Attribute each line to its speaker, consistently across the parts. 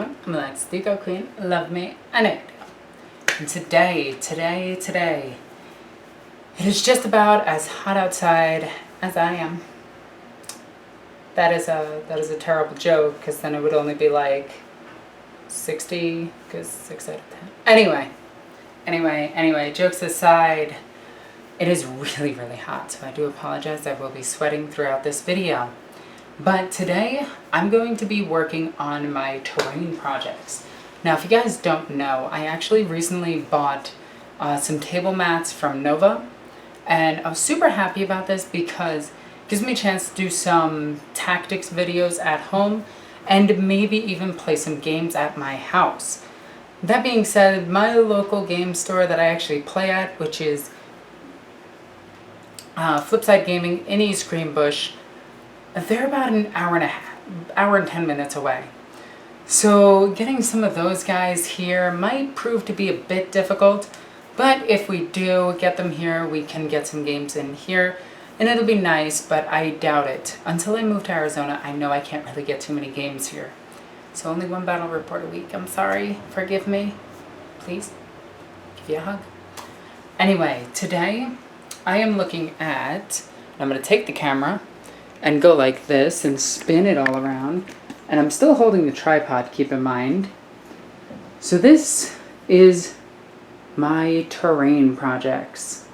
Speaker 1: everyone, I'm Alexis, the Go Queen, love me, and I do. And today, it is just about as hot outside as I am. That is a terrible joke, because then it would only be like 60, because 6 out of 10. Anyway, jokes aside, it is really hot, so I do apologize. I will be sweating throughout this video. But today, I'm going to be working on my terrain projects. Now, if you guys don't know, I actually recently bought some table mats from Nova, and I was super happy about this because it gives me a chance to do some tactics videos at home and maybe even play some games at my house. That being said, my local game store that I actually play at, which is Flipside Gaming in East Greenbush, they're about an hour and 10 minutes away. So getting some of those guys here might prove to be a bit difficult, but if we do get them here, we can get some games in here, and it'll be nice, but I doubt it. Until I move to Arizona, I know I can't really get too many games here. So only one battle report a week. I'm sorry. Forgive me. Please. Give you a hug. Anyway, today I am looking at, I'm going to take the camera and go like this and spin it all around. And I'm still holding the tripod, keep in mind. So this is my terrain projects.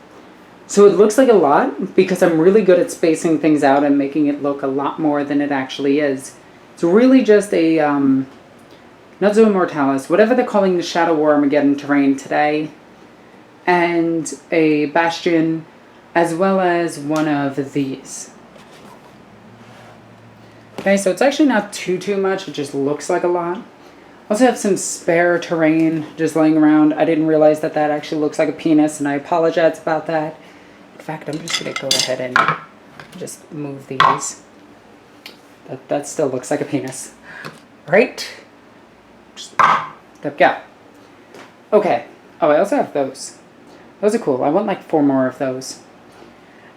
Speaker 1: So it looks like a lot because I'm really good at spacing things out and making it look a lot more than it actually is. It's really just a Nuzzo Immortalis, whatever they're calling the Shadow War Armageddon terrain today, and a Bastion, as well as one of these. Okay, so it's actually not too much, it just looks like a lot. I also have some spare terrain just laying around. I didn't realize that that actually looks like a penis, and I apologize about that. In fact, I'm just going to go ahead and just move these. That still looks like a penis. Right? Just there we go. Okay. Oh, I also have those. Those are cool. I want like 4 more of those.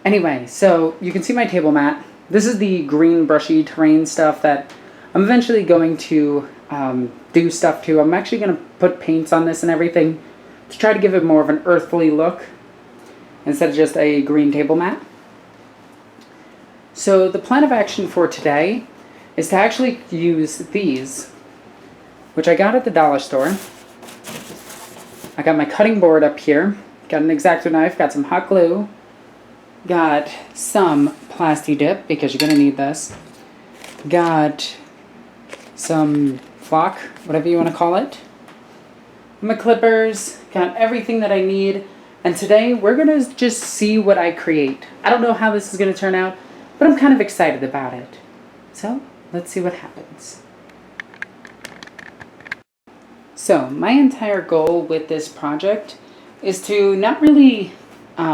Speaker 1: Anyway, so you can see my table mat. This is the green brushy terrain stuff that I'm eventually going to do stuff to. I'm actually going to put paints on this and everything to try to give it more of an earthly look instead of just a green table mat. So the plan of action for today is to actually use these, which I got at the dollar store. I got my cutting board up here, got an X-Acto knife, got some hot glue, got some Plasti Dip, because you're going to need this. Got some flock, whatever you want to call it. My clippers, got everything that I need. And today we're going to just see what I create. I don't know how this is going to turn out, but I'm kind of excited about it. So let's see what happens. So my entire goal with this project is to not really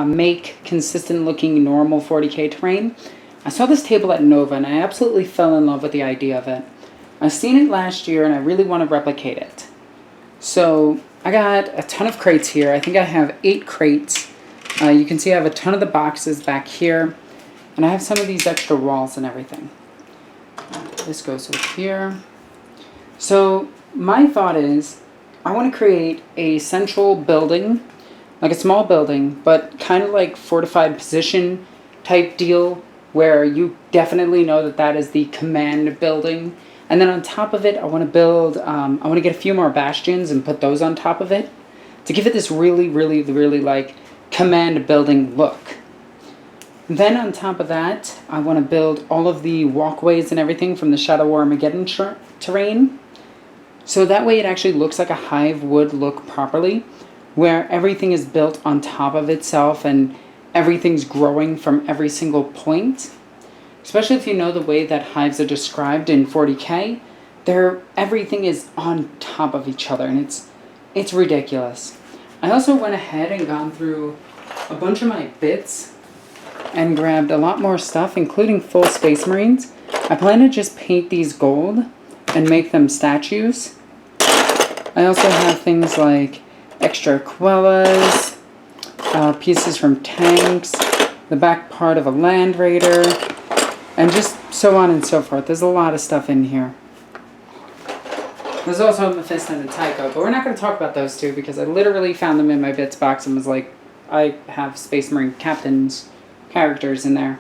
Speaker 1: make consistent looking normal 40k terrain. I saw this table at Nova and I absolutely fell in love with the idea of it. I've seen it last year and I really want to replicate it. So I got a ton of crates here. I think I have 8 crates. You can see I have a ton of the boxes back here, and I have some of these extra walls and everything. This goes over here. So my thought is I want to create a central building, like a small building, but kind of like fortified position type deal where you definitely know that that is the command building. And then on top of it, I want to build, I want to get a few more bastions and put those on top of it to give it this really like command building look. Then on top of that, I want to build all of the walkways and everything from the Shadow War Armageddon terrain. So that way it actually looks like a hive would look properly, where everything is built on top of itself and everything's growing from every single point. Especially if you know the way that hives are described in 40k, everything is on top of each other, and it's ridiculous. I also went ahead and gone through a bunch of my bits and grabbed a lot more stuff, including full Space Marines. I plan to just paint these gold and make them statues. I also have things like extra Quellas, pieces from tanks, the back part of a Land Raider, and just so on and so forth. There's a lot of stuff in here. There's also a Mephisto and a Tycho, but we're not going to talk about those two because I literally found them in my bits box and was like, I have Space Marine Captain's characters in there.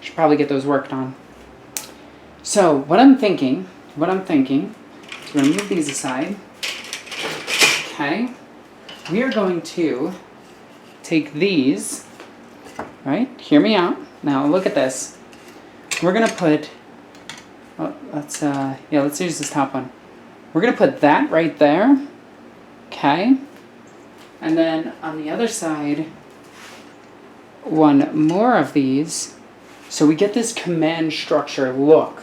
Speaker 1: Should probably get those worked on. So, what I'm thinking is we're going to move these aside. Okay. We are going to take these, right? Hear me out. Now, look at this. We're going to put, let's use this top one. We're going to put that right there. Okay. And then on the other side, one more of these. So we get this command structure look.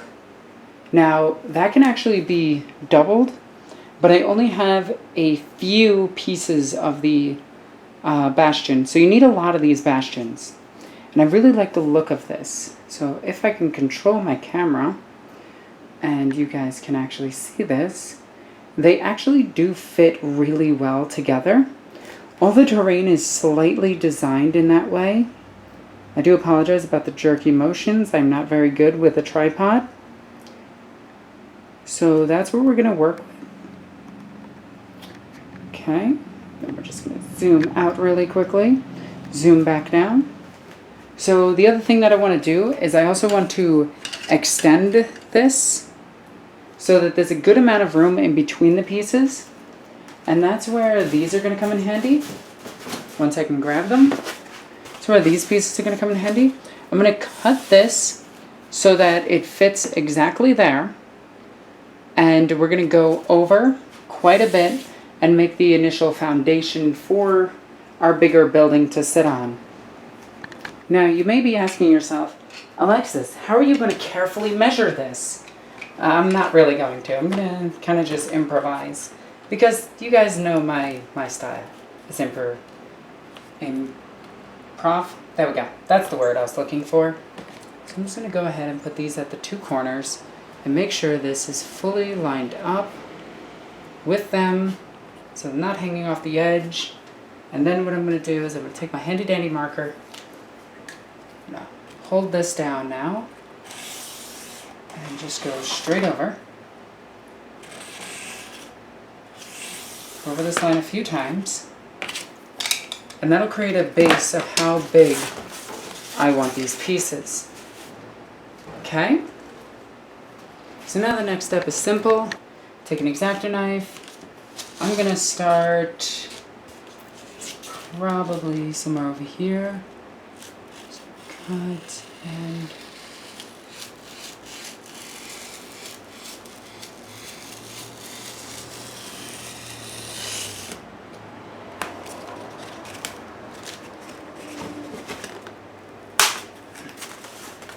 Speaker 1: Now, that can actually be doubled, but I only have a few pieces of the bastion. So you need a lot of these bastions. And I really like the look of this. So if I can control my camera, and you guys can actually see this, they actually do fit really well together. All the terrain is slightly designed in that way. I do apologize about the jerky motions. I'm not very good with a tripod. So that's what we're going to work with. Okay, then we're just going to zoom out really quickly. Zoom back down. So the other thing that I want to do is I also want to extend this so that there's a good amount of room in between the pieces. And that's where these are going to come in handy. Once I can grab them. That's where these pieces are going to come in handy. I'm going to cut this so that it fits exactly there. And we're going to go over quite a bit and make the initial foundation for our bigger building to sit on. Now, you may be asking yourself, Alexis, how are you going to carefully measure this? I'm not really going to. I'm going to kind of just improvise. Because you guys know my style. It's improv. There we go. That's the word I was looking for. So I'm just going to go ahead and put these at the two corners and make sure this is fully lined up with them so they're not hanging off the edge. And then what I'm going to do is I'm going to take my handy dandy marker. I'm going to hold this down now and just go straight over this line a few times, and that'll create a base of how big I want these pieces. Okay? So now the next step is simple. Take an X-Acto knife. I'm going to start probably somewhere over here. Cut and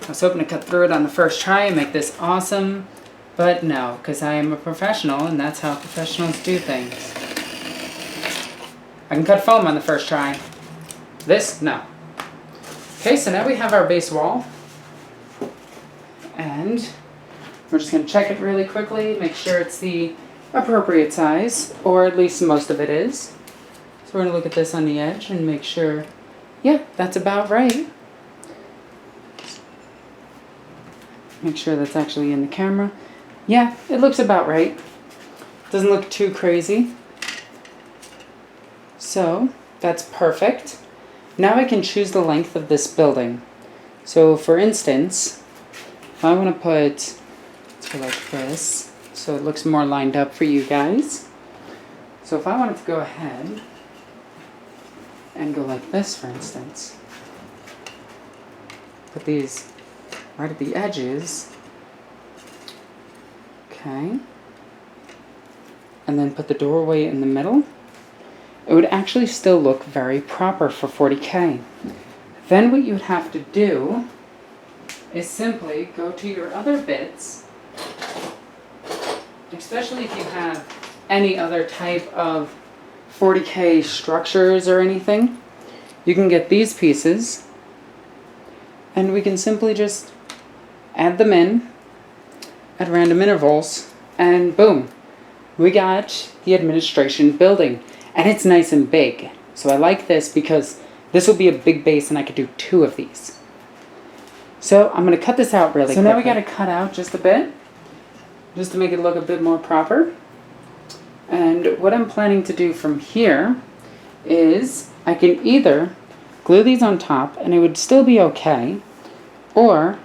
Speaker 1: I was hoping to cut through it on the first try and make this awesome, but no, because I am a professional and that's how professionals do things. I can cut foam on the first try. This, no. Okay, so now we have our base wall. And we're just going to check it really quickly, make sure it's the appropriate size, or at least most of it is. So we're going to look at this on the edge and make sure, yeah, that's about right. Make sure that's actually in the camera. Yeah, it looks about right. Doesn't look too crazy. So, that's perfect. Now I can choose the length of this building. So, for instance, if I want to put, let's go like this, so it looks more lined up for you guys. So if I wanted to go ahead and go like this, for instance, put these right at the edges, okay, and then put the doorway in the middle, it would actually still look very proper for 40K. Then what you would have to do is simply go to your other bits, especially if you have any other type of 40K structures or anything. You can get these pieces, and we can simply just add them in at random intervals, and boom, we got the administration building. And it's nice and big. So I like this because this will be a big base and I could do 2 of these. So I'm going to cut this out really quickly. So now we got to cut out just a bit, just to make it look a bit more proper. And what I'm planning to do from here is I can either glue these on top and it would still be okay, or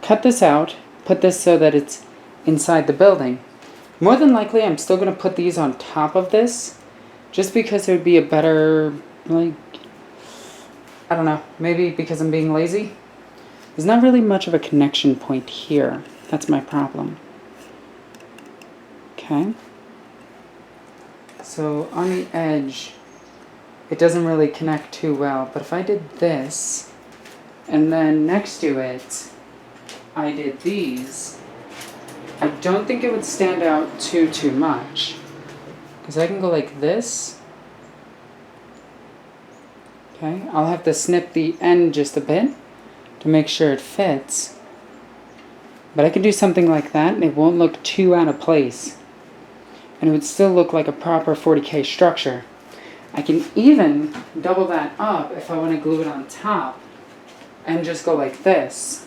Speaker 1: cut this out, put this so that it's inside the building. More than likely I'm still going to put these on top of this, just because it would be a better, like, I don't know, maybe because I'm being lazy. There's not really much of a connection point here. That's my problem. Okay. So on the edge, it doesn't really connect too well, but if I did this, and then next to it, I did these, I don't think it would stand out too much. Because I can go like this. Okay, I'll have to snip the end just a bit to make sure it fits. But I can do something like that and it won't look too out of place. And it would still look like a proper 40K structure. I can even double that up if I want to glue it on top and just go like this.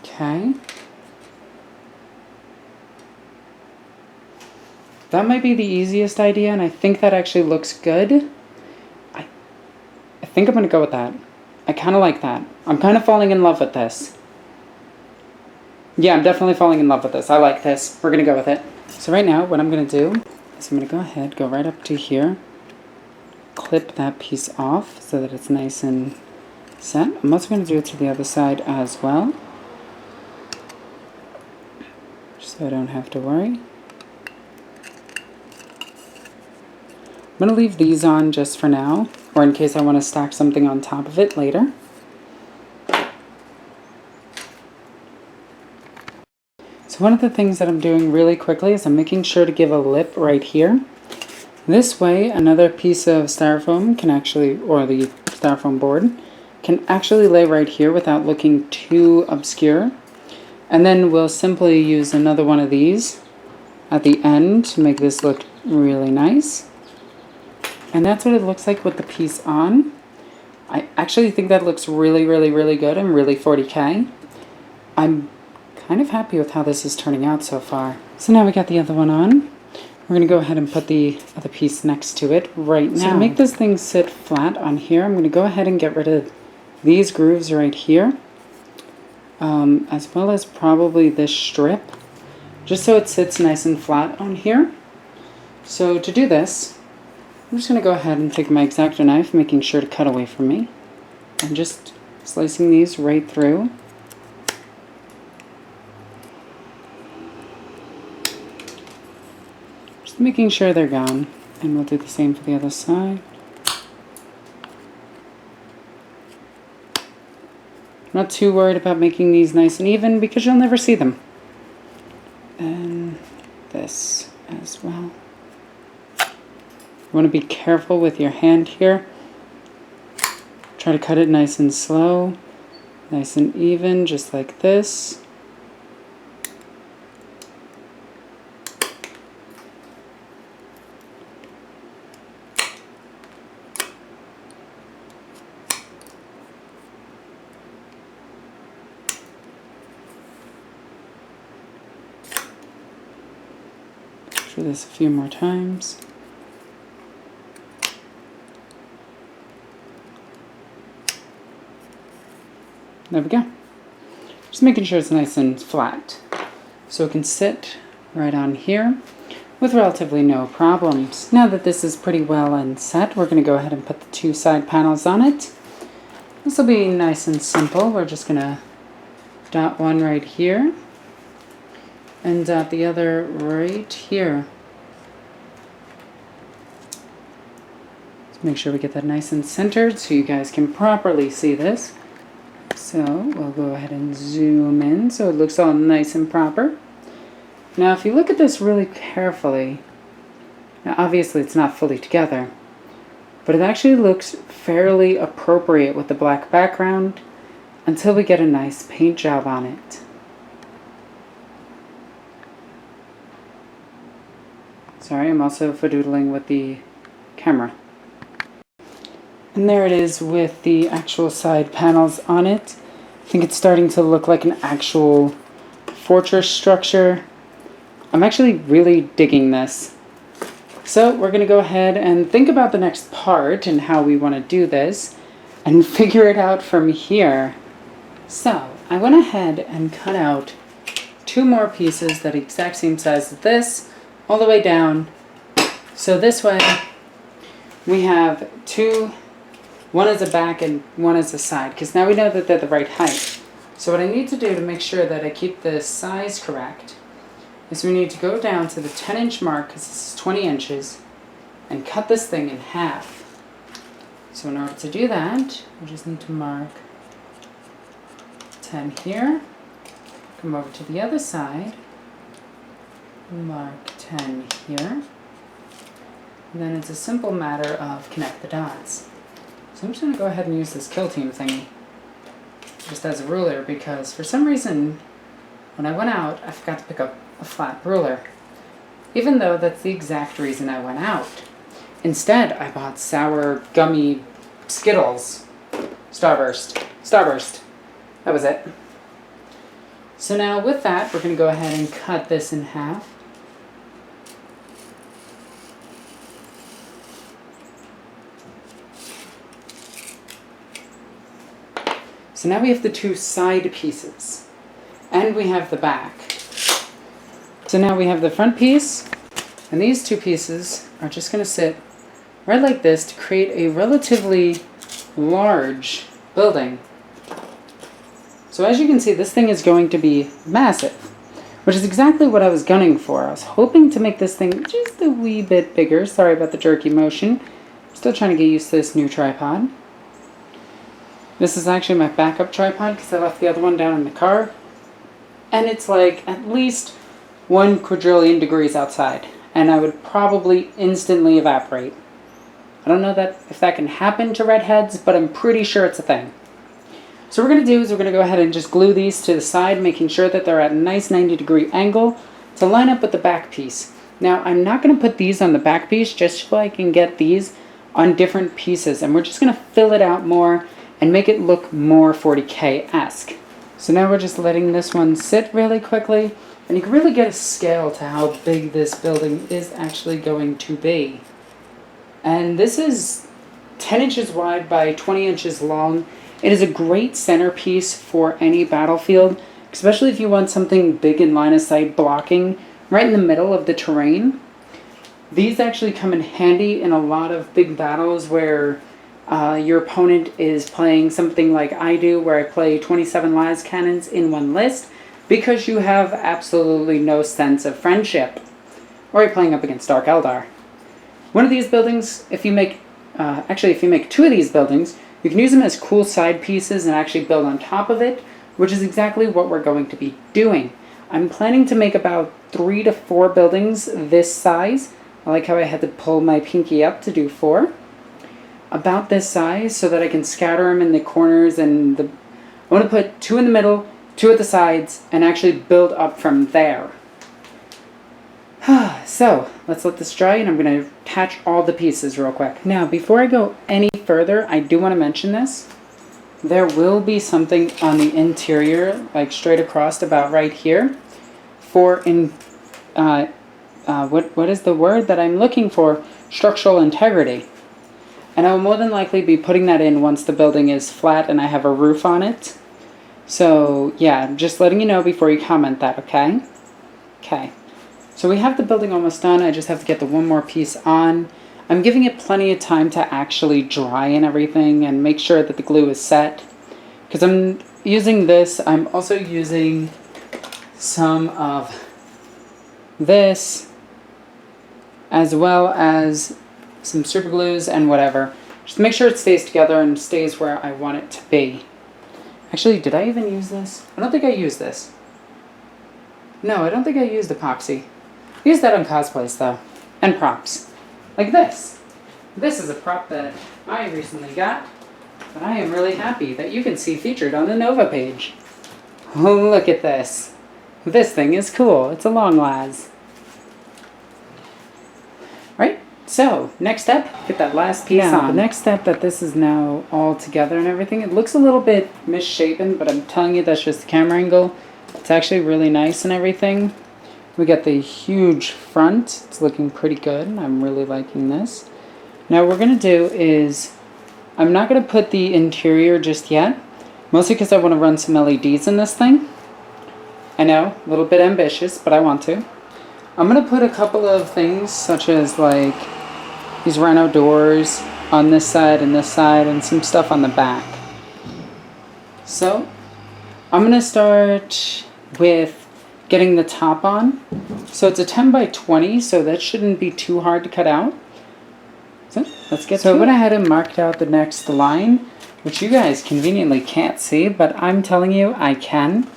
Speaker 1: Okay. That might be the easiest idea, and I think that actually looks good. I think I'm going to go with that. I kind of like that. I'm kind of falling in love with this. Yeah, I'm definitely falling in love with this. I like this. We're going to go with it. So right now, what I'm going to do is I'm going to go ahead, go right up to here, clip that piece off so that it's nice and set. I'm also going to do it to the other side as well, just so I don't have to worry. I'm going to leave these on just for now, or in case I want to stack something on top of it later. So one of the things that I'm doing really quickly is I'm making sure to give a lip right here. This way another piece of styrofoam can actually, or the styrofoam board, can actually lay right here without looking too obscure. And then we'll simply use another one of these at the end to make this look really nice. And that's what it looks like with the piece on. I actually think that looks really good and really 40K. I'm kind of happy with how this is turning out so far. So now we got the other one on. We're going to go ahead and put the other piece next to it right now. So to make this thing sit flat on here, I'm going to go ahead and get rid of these grooves right here, as well as probably this strip, just so it sits nice and flat on here. So to do this, I'm just going to go ahead and take my X-Acto knife, making sure to cut away from me, and just slicing these right through. Just making sure they're gone, and we'll do the same for the other side. Not too worried about making these nice and even because you'll never see them. And this as well. You want to be careful with your hand here. Try to cut it nice and slow, nice and even, just like this. Do this a few more times. There we go. Just making sure it's nice and flat, so it can sit right on here with relatively no problems. Now that this is pretty well and set, we're going to go ahead and put the two side panels on it. This will be nice and simple. We're just going to dot one right here and dot the other right here. Let's make sure we get that nice and centered so you guys can properly see this. So we'll go ahead and zoom in so it looks all nice and proper. Now if you look at this really carefully, now obviously it's not fully together, but it actually looks fairly appropriate with the black background until we get a nice paint job on it. Sorry, I'm also fidoodling with the camera. And there it is with the actual side panels on it. I think it's starting to look like an actual fortress structure. I'm actually really digging this. So we're going to go ahead and think about the next part and how we want to do this and figure it out from here. So I went ahead and cut out 2 more pieces that are exact same size as this, all the way down. So this way we have 2, one as a back and one as a side, because now we know that they're the right height. So what I need to do to make sure that I keep the size correct is we need to go down to the 10-inch mark, because this is 20 inches, and cut this thing in half. So in order to do that, we just need to mark 10 here, come over to the other side, mark 10 here, and then it's a simple matter of connect the dots. So I'm just going to go ahead and use this kill team thingy just as a ruler, because for some reason when I went out I forgot to pick up a flat ruler, even though that's the exact reason I went out. Instead I bought sour gummy Skittles. Starburst. That was it. So now with that, we're going to go ahead and cut this in half. So now we have the 2 side pieces. And we have the back. So now we have the front piece, and these 2 pieces are just going to sit right like this to create a relatively large building. So as you can see, this thing is going to be massive, which is exactly what I was gunning for. I was hoping to make this thing just a wee bit bigger. Sorry about the jerky motion. I'm still trying to get used to this new tripod. This is actually my backup tripod because I left the other one down in the car. And it's like at least 1 quadrillion degrees outside, and I would probably instantly evaporate. I don't know if that can happen to redheads, but I'm pretty sure it's a thing. So what we're going to do is we're going to go ahead and just glue these to the side, making sure that they're at a nice 90-degree angle to line up with the back piece. Now I'm not going to put these on the back piece just so I can get these on different pieces, and we're just going to fill it out more and make it look more 40K-esque. So now we're just letting this one sit really quickly, and you can really get a scale to how big this building is actually going to be. And this is 10 inches wide by 20 inches long. It is a great centerpiece for any battlefield, especially if you want something big in line of sight blocking right in the middle of the terrain. These actually come in handy in a lot of big battles where your opponent is playing something like I do, where I play 27 las cannons in one list, because you have absolutely no sense of friendship. Or you're playing up against Dark Eldar. One of these buildings, if you make 2 of these buildings, you can use them as cool side pieces and actually build on top of it, which is exactly what we're going to be doing. I'm planning to make about 3 to 4 buildings this size. I like how I had to pull my pinky up to do 4. About this size, so that I can scatter them in the corners, and I want to put 2 in the middle, 2 at the sides, and actually build up from there. So, let's let this dry, and I'm going to attach all the pieces real quick. Now, before I go any further, I do want to mention this. There will be something on the interior, like straight across about right here, for what is the word that I'm looking for? Structural integrity. And I will more than likely be putting that in once the building is flat and I have a roof on it. So, yeah, just letting you know before you comment that, okay? Okay. So we have the building almost done. I just have to get the one more piece on. I'm giving it plenty of time to actually dry and everything and make sure that the glue is set. Because I'm using this, I'm also using some of this, as well as some super glues and whatever. Just make sure it stays together and stays where I want it to be. Actually, did I even use this? I don't think I used this. No, I don't think I used epoxy. I used that on cosplays, though. And props. Like this. This is a prop that I recently got, but I am really happy that you can see featured on the Nova page. Oh, look at this. This thing is cool. It's a long las. Right? So, next step, get that last piece on. The next step that this is now all together and everything, it looks a little bit misshapen, but I'm telling you that's just the camera angle. It's actually really nice and everything. We got the huge front. It's looking pretty good. I'm really liking this. Now what we're going to do is, I'm not going to put the interior just yet. Mostly because I want to run some LEDs in this thing. I know, a little bit ambitious, but I want to. I'm going to put a couple of things, such as like these rhino doors on this side and some stuff on the back. So, I'm going to start with getting the top on. So it's a 10 by 20, so that shouldn't be too hard to cut out. So, let's get to it. So I went ahead and marked out the next line, which you guys conveniently can't see, but I'm telling you I can.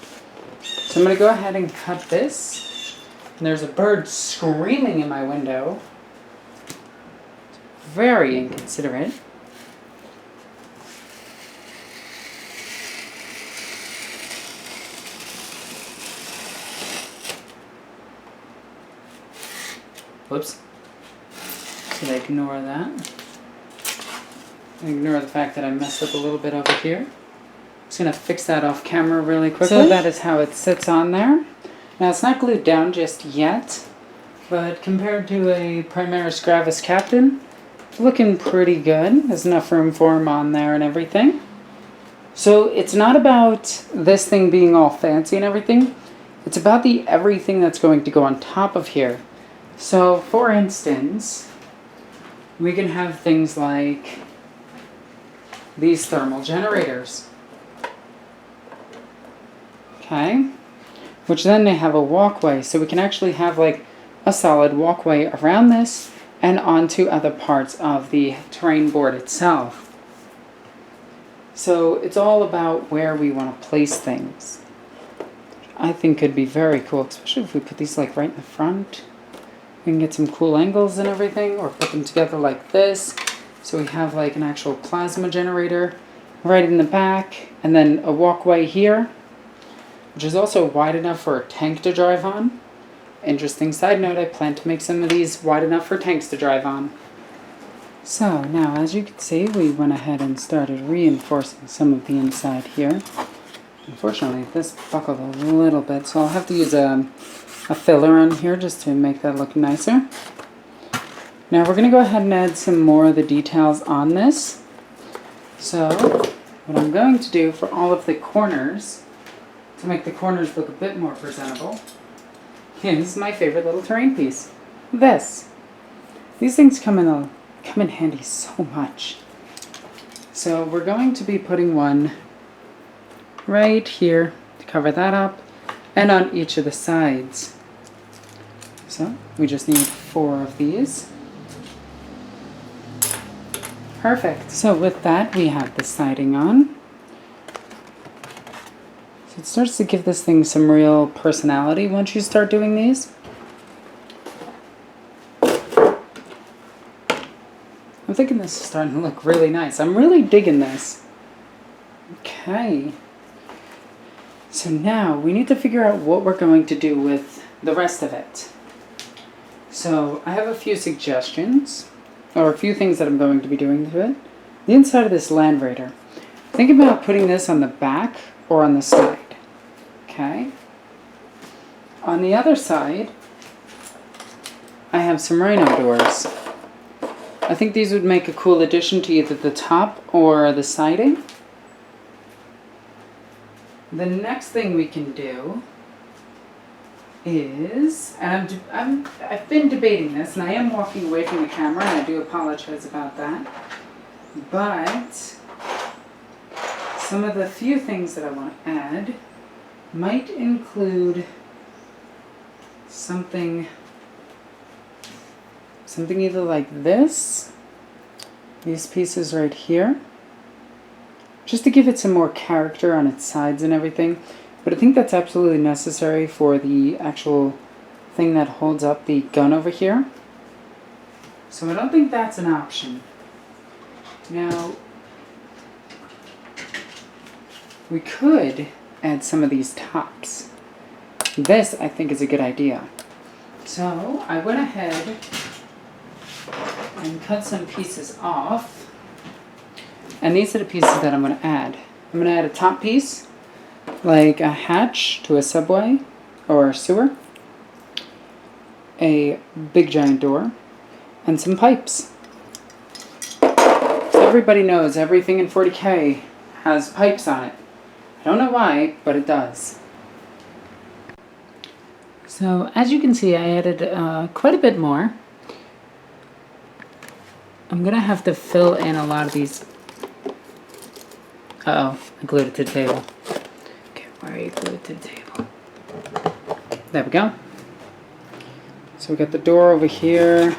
Speaker 1: So I'm going to go ahead and cut this. And there's a bird screaming in my window. Very inconsiderate. Whoops. So ignore that. Ignore the fact that I messed up a little bit over here. Just going to fix that off camera really quickly. So that is how it sits on there. Now it's not glued down just yet, but compared to a Primaris Gravis Captain, it's looking pretty good. There's enough room for him on there and everything. So it's not about this thing being all fancy and everything. It's about the everything that's going to go on top of here. So for instance, we can have things like these thermal generators. Okay, which then they have a walkway, so we can actually have like a solid walkway around this and onto other parts of the terrain board itself. So it's all about where we want to place things. I think could be very cool, especially if we put these like right in the front. We can get some cool angles and everything, or put them together like this. So we have like an actual plasma generator right in the back, and then a walkway here, which is also wide enough for a tank to drive on. Interesting side note, I plan to make some of these wide enough for tanks to drive on. So now, as you can see, we went ahead and started reinforcing some of the inside here. Unfortunately, this buckled a little bit, so I'll have to use a filler on here just to make that look nicer. Now we're going to go ahead and add some more of the details on this. So what I'm going to do for all of the corners, to make the corners look a bit more presentable, is my favorite little terrain piece. This. These things come in handy so much. So we're going to be putting one right here to cover that up, and on each of the sides. So we just need 4 of these. Perfect. So with that, we have the siding on. So it starts to give this thing some real personality once you start doing these. I'm thinking this is starting to look really nice. I'm really digging this. Okay. So now we need to figure out what we're going to do with the rest of it. So I have a few suggestions, or a few things that I'm going to be doing to it. The inside of this Land Raider. Think about putting this on the back or on the side. Okay. On the other side, I have some rhino doors. I think these would make a cool addition to either the top or the siding. The next thing we can do is, and I've been debating this, and I am walking away from the camera, and I do apologize about that, but some of the few things that I want to add might include something either like this, these pieces right here, just to give it some more character on its sides and everything. But I think that's absolutely necessary for the actual thing that holds up the gun over here. So I don't think that's an option. Now, we could add some of these tops. This, I think, is a good idea. So I went ahead and cut some pieces off. And these are the pieces that I'm going to add. I'm going to add a top piece, like a hatch to a subway or sewer, a big giant door, and some pipes. So everybody knows everything in 40K has pipes on it. I don't know why, but it does. So as you can see, I added quite a bit more. I'm gonna have to fill in a lot of these. Uh-oh, I glued it to the table. Okay, why are you glued to the table? There we go. So we got the door over here.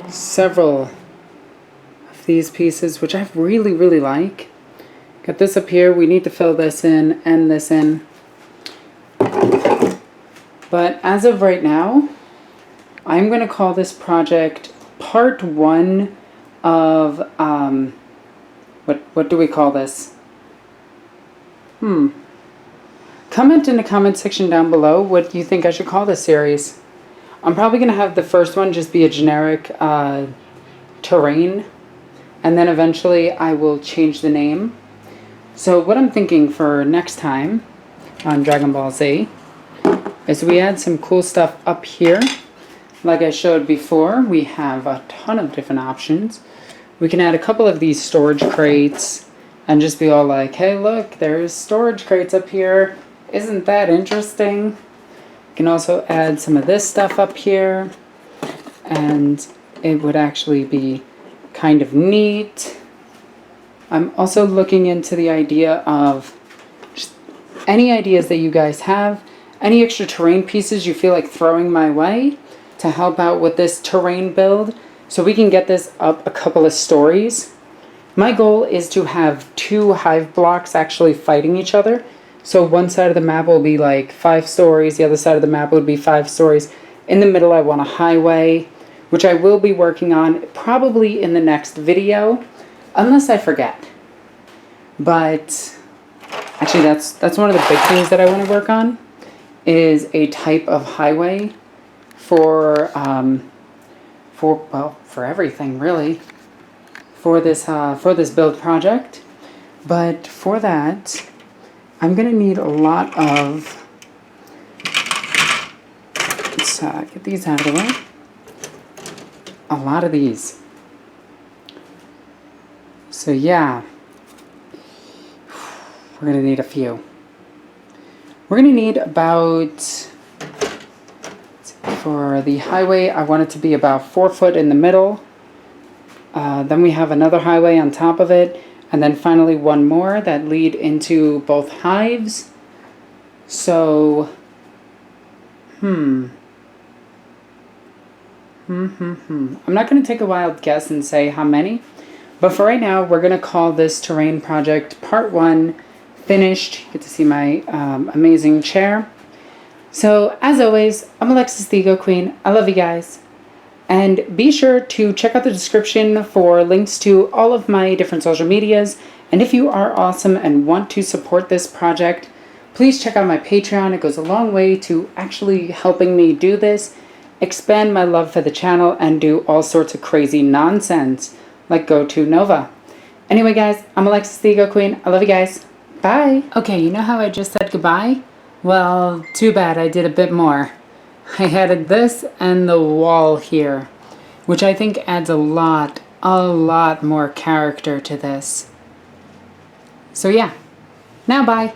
Speaker 1: Several of these pieces, which I really, really like. Got this up here. We need to fill this in and this in. But as of right now, I'm going to call this project part 1 of, what do we call this? Comment in the comment section down below what you think I should call this series. I'm probably going to have the first one just be a generic terrain, and then eventually I will change the name. So what I'm thinking for next time on Dragon Ball Z is we add some cool stuff up here. Like I showed before, we have a ton of different options. We can add a couple of these storage crates and just be all like, hey look, there's storage crates up here. Isn't that interesting? You can also add some of this stuff up here, and it would actually be kind of neat. I'm also looking into the idea of just any ideas that you guys have, any extra terrain pieces you feel like throwing my way to help out with this terrain build so we can get this up a couple of stories. My goal is to have 2 hive blocks actually fighting each other. So one side of the map will be like 5 stories, the other side of the map would be 5 stories. In the middle I want a highway, which I will be working on probably in the next video, unless I forget. But actually that's one of the big things that I want to work on, is a type of highway for everything really, for this build project. But for that, I'm gonna need a lot of, let's get these out of the way, a lot of these. So yeah, we're gonna need a few. We're gonna need about, for the highway, I want it to be about 4 foot in the middle. Then we have another highway on top of it, and then finally one more that lead into both hives. So, I'm not going to take a wild guess and say how many, but for right now, we're going to call this terrain project part 1 finished. You get to see my amazing chair. So, as always, I'm Alexis the Ego Queen. I love you guys. And be sure to check out the description for links to all of my different social medias. And if you are awesome and want to support this project, please check out my Patreon. It goes a long way to actually helping me do this, expand my love for the channel, and do all sorts of crazy nonsense, like go to Nova. Anyway, guys, I'm Alexis the Ego Queen. I love you guys. Bye. Okay, you know how I just said goodbye? Well, too bad I did a bit more. I added this and the wall here, which I think adds a lot more character to this. So yeah, now bye.